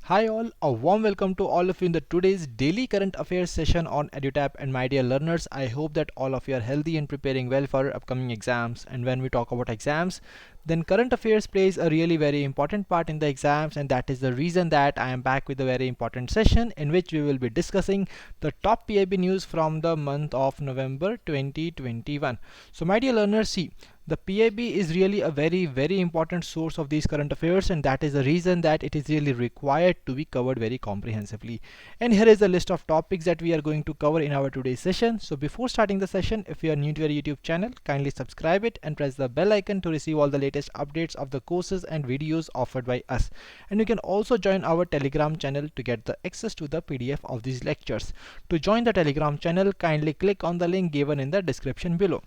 Hi all, a warm welcome to all of you in the today's daily current affairs session on EduTap. And my dear learners, I hope that all of you are healthy and preparing well for upcoming exams. And when we talk about exams, then current affairs plays a really very important part in the exams, and that is the reason that I am back with a very important session in which we will be discussing the top PIB news from the month of November 2021. So my dear learners, see, the PIB is really a very important source of these current affairs, and that is the reason that it is really required to be covered very comprehensively. And here is the list of topics that we are going to cover in our today's session. So before starting the session, if you are new to our YouTube channel, kindly subscribe it and press the bell icon to receive all the latest updates of the courses and videos offered by us. And you can also join our Telegram channel to get the access to the PDF of these lectures. To join the Telegram channel, kindly click on the link given in the description below.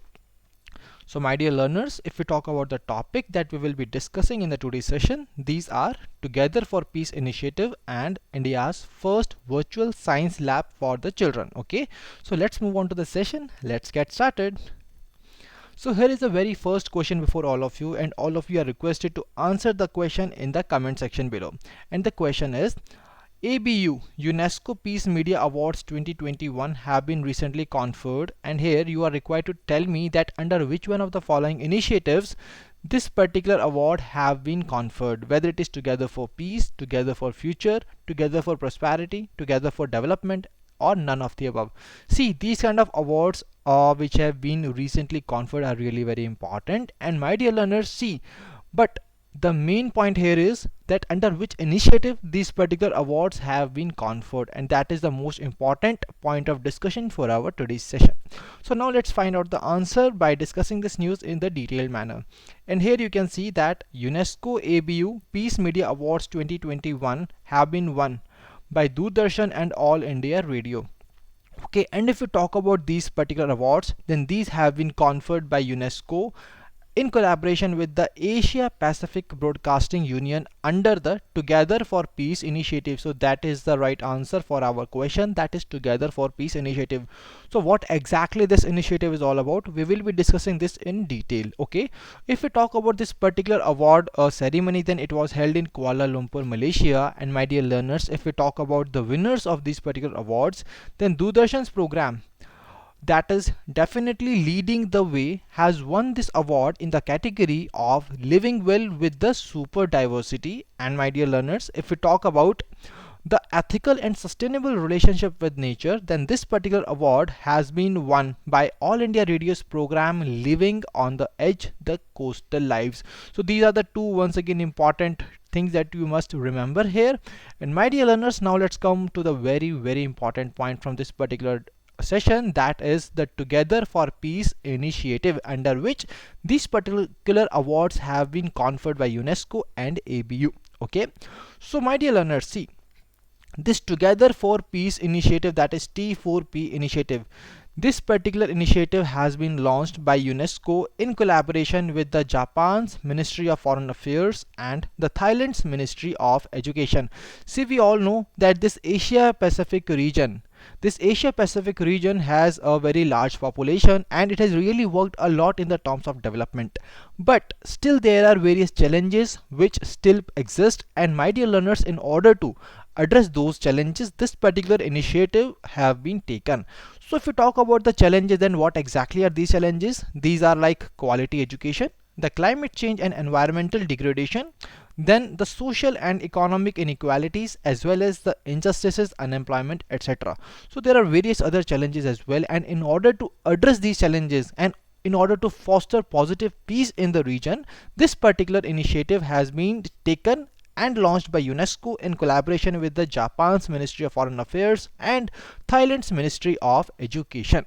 So my dear learners, if we talk about the topic that we will be discussing in the today's session, these are Together for Peace Initiative and India's first virtual science lab for the children. Okay, so let's move on to the session. Let's get started. So here is the very first question before all of you, and all of you are requested to answer the question in the comment section below. And the question is, ABU UNESCO Peace Media Awards 2021 have been recently conferred, and here you are required to tell me that under which one of the following initiatives this particular award have been conferred, whether it is Together for Peace, Together for Future, Together for Prosperity, Together for Development, or none of the above. See, these kind of awards which have been recently conferred are really very important, and my dear learners, see, but the main point here is that under which initiative these particular awards have been conferred, and that is the most important point of discussion for our today's session. So now let's find out the answer by discussing this news in the detailed manner. And here you can see that UNESCO ABU Peace Media Awards 2021 have been won by Doordarshan and All India Radio. Okay, and if we talk about these particular awards, then these have been conferred by UNESCO in collaboration with the Asia Pacific Broadcasting Union under the Together for Peace Initiative. So that is the right answer for our question, that is Together for Peace Initiative. So what exactly this initiative is all about, we will be discussing this in detail. Okay, if we talk about this particular award ceremony, then it was held in Kuala Lumpur, Malaysia. And my dear learners, if we talk about the winners of these particular awards, then Doordarshan's program that is definitely leading the way has won this award in the category of living well with the super diversity. And my dear learners, if we talk about the ethical and sustainable relationship with nature, then this particular award has been won by All India Radio's program Living on the Edge, the Coastal Lives. So these are the two once again important things that you must remember here. And my dear learners, now let's come to the very important point from this particular session, that is the Together for Peace Initiative, under which these particular awards have been conferred by UNESCO and ABU. Okay, so my dear learners, see, this Together for Peace Initiative, that is T4P Initiative, this particular initiative has been launched by UNESCO in collaboration with the Japan's Ministry of Foreign Affairs and the Thailand's Ministry of Education. See, we all know that this Asia Pacific region has a very large population, and it has really worked a lot in the terms of development, but still there are various challenges which still exist. And my dear learners, in order to address those challenges, this particular initiative have been taken. So if you talk about the challenges, then what exactly are these challenges? These are like quality education, the climate change and environmental degradation, then the social and economic inequalities, as well as the injustices, unemployment, etc. So there are various other challenges as well, and in order to address these challenges and in order to foster positive peace in the region, this particular initiative has been taken and launched by UNESCO in collaboration with the Japan's Ministry of Foreign Affairs and Thailand's Ministry of Education.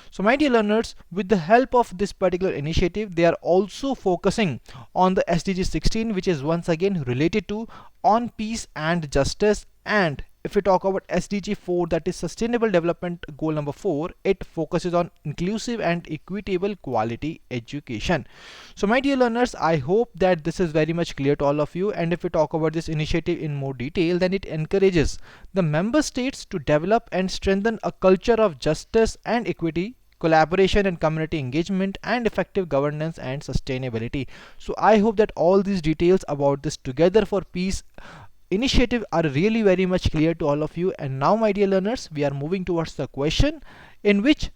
So my dear learners, with the help of this particular initiative, they are also focusing on the SDG 16, which is once again related to on peace and justice. And if we talk about SDG 4, that is Sustainable Development Goal number 4, it focuses on inclusive and equitable quality education. So my dear learners, I hope that this is very much clear to all of you. And if we talk about this initiative in more detail, then it encourages the member states to develop and strengthen a culture of justice and equity, collaboration and community engagement, and effective governance and sustainability. So I hope that all these details about this Together for Peace initiative are really very much clear to all of you. And now, my dear learners, we are moving towards the question in which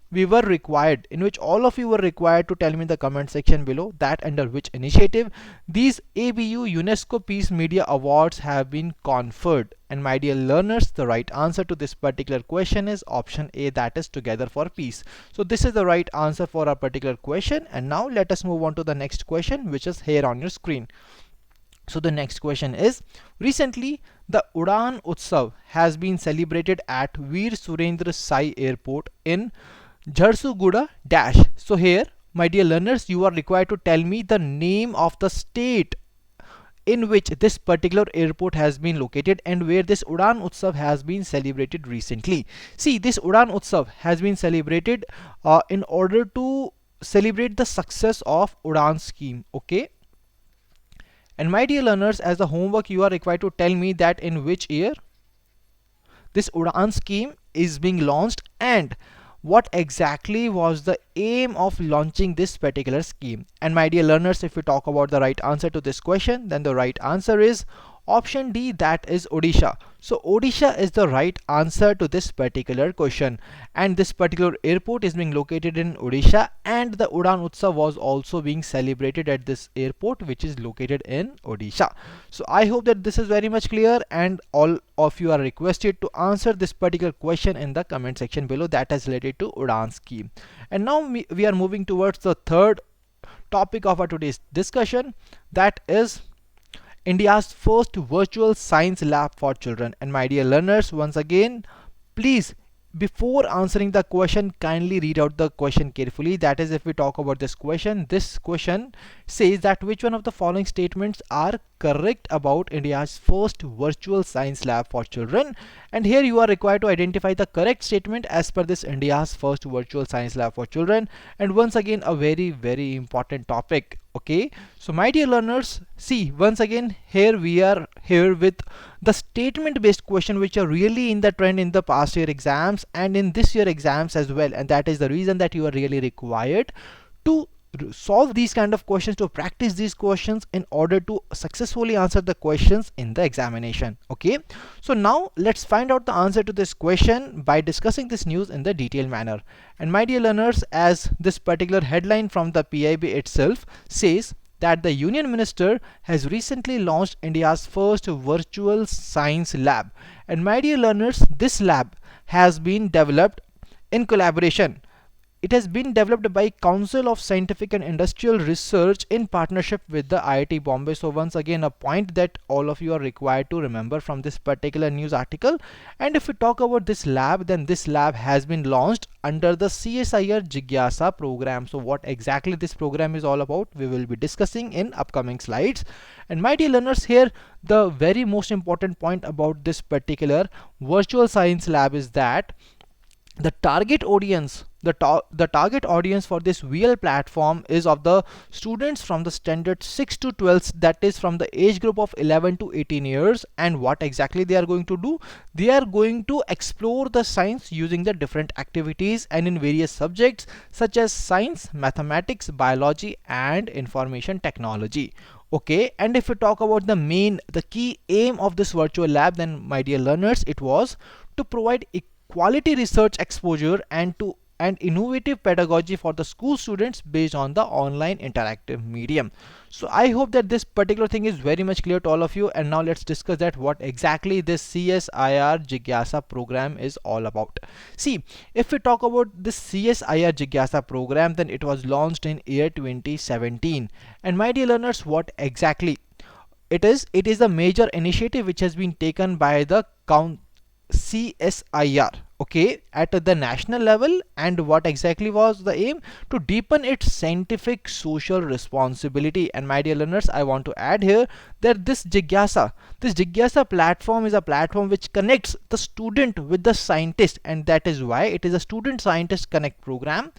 all of you were required to tell me in the comment section below that under which initiative these ABU UNESCO Peace Media Awards have been conferred. And my dear learners, the right answer to this particular question is option A, that is Together for Peace. So this is the right answer for our particular question. And now let us move on to the next question, which is here on your screen. So the next question is, recently the Udan Utsav has been celebrated at Veer Surendra Sai Airport in Jharsuguda dash. So here, my dear learners, you are required to tell me the name of the state in which this particular airport has been located and where this Udan Utsav has been celebrated recently. See, this Udan Utsav has been celebrated in order to celebrate the success of Udan scheme. Okay. And my dear learners, as a homework, you are required to tell me that in which year this Udan scheme is being launched and what exactly was the aim of launching this particular scheme. And my dear learners, if we talk about the right answer to this question, then the right answer is option D, that is Odisha. So Odisha is the right answer to this particular question, and this particular airport is being located in Odisha, and the Udan Utsav was also being celebrated at this airport, which is located in Odisha. So I hope that this is very much clear, and all of you are requested to answer this particular question in the comment section below that is related to Udan scheme. And now we are moving towards the third topic of our today's discussion, that is India's first virtual science lab for children. And my dear learners, once again, please, before answering the question, kindly read out the question carefully. That is, if we talk about this question says that which one of the following statements are correct about India's first virtual science lab for children. And here you are required to identify the correct statement as per this India's first virtual science lab for children. And once again, a very, very important topic. Okay, so my dear learners, see, once again, here we are here with the statement based question which are really in the trend in the past year exams and in this year exams as well. And that is the reason that you are really required to solve these kind of questions, to practice these questions in order to successfully answer the questions in the examination. Okay, so now let's find out the answer to this question by discussing this news in the detailed manner. And my dear learners, as this particular headline from the PIB itself says that the Union Minister has recently launched India's first virtual science lab. And my dear learners, this lab has been developed in collaboration. It has been developed by Council of Scientific and Industrial Research in partnership with the IIT Bombay. So once again, a point that all of you are required to remember from this particular news article. And if we talk about this lab, then this lab has been launched under the CSIR Jigyasa program. So what exactly this program is all about, we will be discussing in upcoming slides. And my dear learners, here the very most important point about this particular virtual science lab is that the target audience for this VL platform is of the students from the standard 6 to 12, that is from the age group of 11 to 18 years. And what exactly they are going to do, they are going to explore the science using the different activities and in various subjects such as science, mathematics, biology and information technology. Okay, and if we talk about the key aim of this virtual lab, then my dear learners, it was to provide quality research exposure and innovative pedagogy for the school students based on the online interactive medium. So I hope that this particular thing is very much clear to all of you. And now let's discuss that what exactly this CSIR Jigyasa program is all about. See, if we talk about this CSIR Jigyasa program, then it was launched in year 2017. And my dear learners, what exactly it is a major initiative which has been taken by the CSIR, okay, at the national level. And what exactly was the aim? To deepen its scientific social responsibility. And my dear learners, I want to add here that this Jigyasa platform is a platform which connects the student with the scientist, and that is why it is a student scientist connect program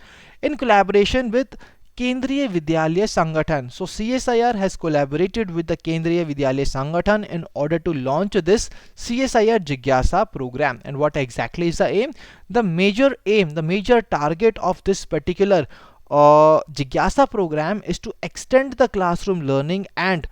in collaboration with Kendriya Vidyalaya Sangathan. So CSIR has collaborated with the Kendriya Vidyalaya Sangathan in order to launch this CSIR Jigyasa program. And what exactly is the aim? The major target of this particular Jigyasa program is to extend the classroom learning and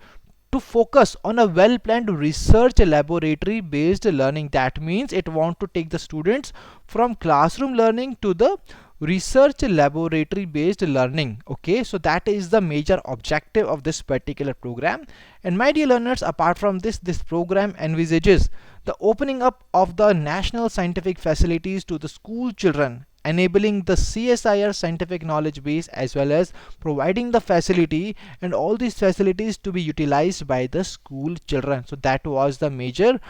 to focus on a well planned research laboratory based learning. That means it want to take the students from classroom learning to the research laboratory based learning. Okay, so that is the major objective of this particular program. And my dear learners, apart from this program envisages the opening up of the national scientific facilities to the school children, enabling the CSIR scientific knowledge base, as well as providing the facility and all these facilities to be utilized by the school children. So that was the major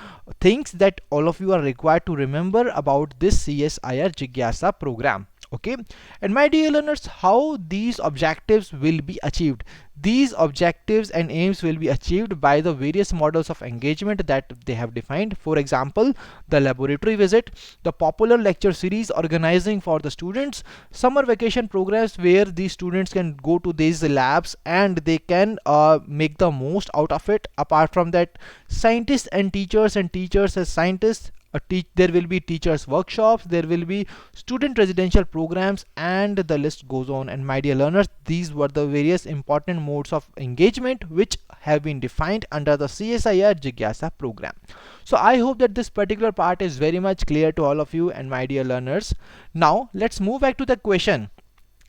things that all of you are required to remember about this CSIR Jigyasa program. Okay, and my dear learners, how these objectives will be achieved? These objectives and aims will be achieved by the various models of engagement that they have defined. For example, the laboratory visit, the popular lecture series organizing for the students, summer vacation programs where the students can go to these labs and they can make the most out of it. Apart from that, scientists and teachers as scientists, there will be teachers workshops, there will be student residential programs, and the list goes on. And my dear learners, these were the various important modes of engagement which have been defined under the CSIR Jigyasa program. So I hope that this particular part is very much clear to all of you. And my dear learners, now let's move back to the question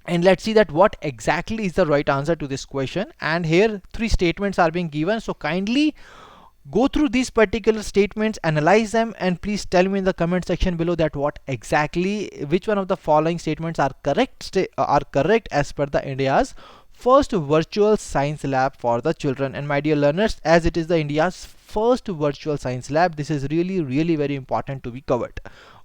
and let's see that what exactly is the right answer to this question. And here 3 statements are being given, so kindly go through these particular statements, analyze them, and please tell me in the comment section below that what exactly, which one of the following statements are correct as per the India's first virtual science lab for the children. And my dear learners, as it is the India's first virtual science lab, this is really very important to be covered.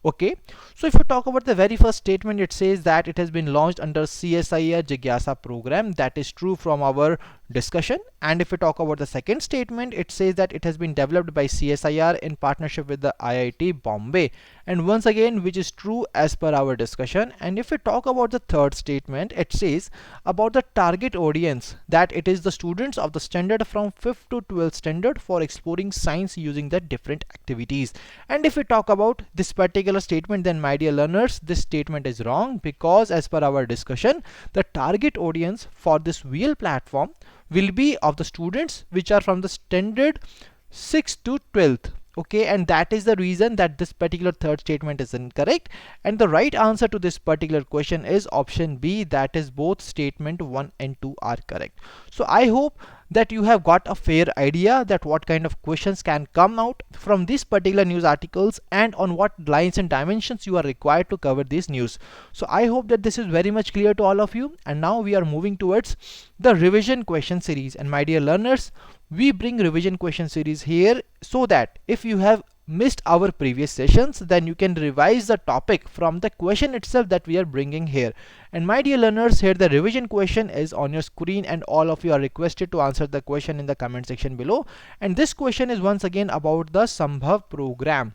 Okay, so if you talk about the very first statement, it says that it has been launched under CSIR Jigyasa program. That is true from our discussion. And if we talk about the second statement, it says that it has been developed by CSIR in partnership with the IIT Bombay, and once again, which is true as per our discussion. And if we talk about the third statement, it says about the target audience, that it is the students of the standard from 5th to 12th standard for exploring science using the different activities. And if we talk about this particular statement, then my dear learners, this statement is wrong, because as per our discussion, the target audience for this real platform will be of the students which are from the standard 6th to 12th. Okay, and that is the reason that this particular third statement is incorrect, and the right answer to this particular question is option B, that is both statement 1 and 2 are correct. So I hope that you have got a fair idea that what kind of questions can come out from these particular news articles and on what lines and dimensions you are required to cover this news. So I hope that this is very much clear to all of you. And now we are moving towards the revision question series. And my dear learners, we bring revision question series here so that if you have missed our previous sessions, then you can revise the topic from the question itself that we are bringing here. And my dear learners, here the revision question is on your screen, and all of you are requested to answer the question in the comment section below. And this question is once again about the Sambhav program.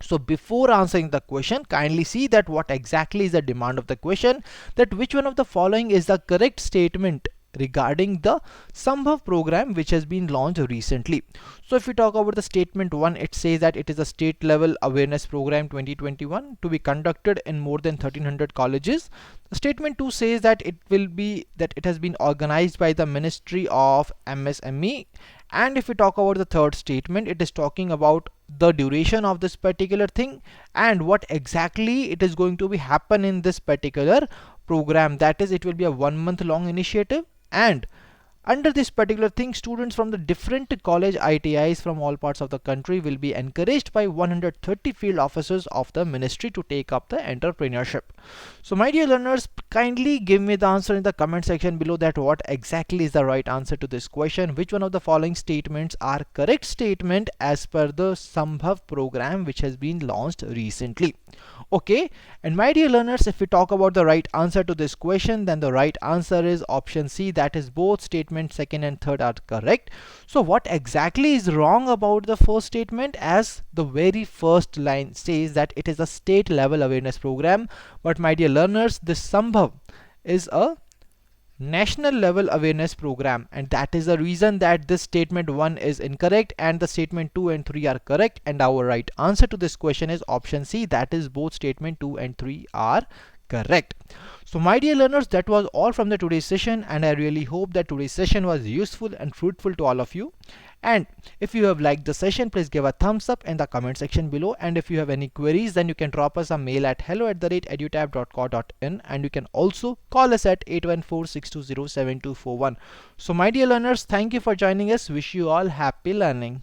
So before answering the question, kindly see that what exactly is the demand of the question, that which one of the following is the correct statement regarding the Sambhav program which has been launched recently. So if we talk about the statement 1, it says that it is a state level awareness program 2021 to be conducted in more than 1300 colleges. The statement 2 says that it has been organized by the Ministry of MSME. And if we talk about the third statement, it is talking about the duration of this particular thing and what exactly it is going to be happen in this particular program. That is, it will be a 1 month long initiative, and under this particular thing, students from the different college ITIs from all parts of the country will be encouraged by 130 field officers of the ministry to take up the entrepreneurship. So my dear learners, kindly give me the answer in the comment section below that what exactly is the right answer to this question. Which one of the following statements are correct statement as per the Sambhav program which has been launched recently? Okay, and my dear learners, if we talk about the right answer to this question, then the right answer is option C, that is both statement second and third are correct. So what exactly is wrong about the first statement, as the very first line says that it is a state level awareness program, but my dear learners, this Sambhav is a national level awareness program, and that is the reason that this statement 1 is incorrect and the statement 2 and 3 are correct, and our right answer to this question is option C, that is both statement 2 and 3 are correct. So my dear learners, that was all from the today's session, and I really hope that today's session was useful and fruitful to all of you. And if you have liked the session, please give a thumbs up in the comment section below. And if you have any queries, then you can drop us a mail at hello@edutap.co.in, and you can also call us at 814-620-7241. So my dear learners, thank you for joining us. Wish you all happy learning.